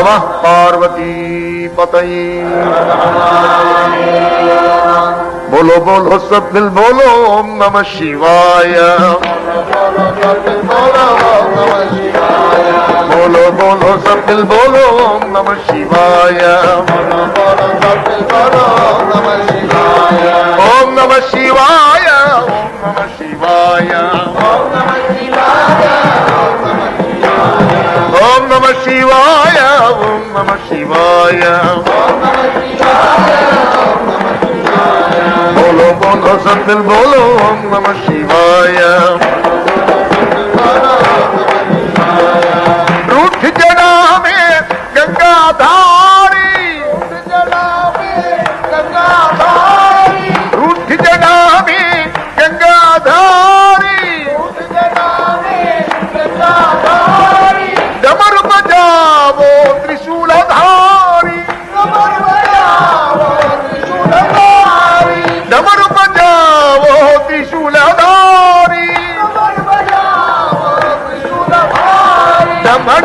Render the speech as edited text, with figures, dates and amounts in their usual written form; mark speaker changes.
Speaker 1: नमः पार्वती पतये। बोलो बोलो सब दिल बोलो ओम नमः शिवाय। बोलो बोलो सब दिल बोलो ओम नमः शिवाय। ओम नमः शिवाय ओम नमः शिवाय ओम नमः शिवाय ओम नमः शिवाय। बोलो बोलो सब दिल बोलो ओम नमः शिवाय। रूठ जड़ा में गंगाधारी, रूठ जड़ा में गंगाधारी, डमरू बजावो त्रिशूलधारी, डमरू बजावो त्रिशूलधारी, डमर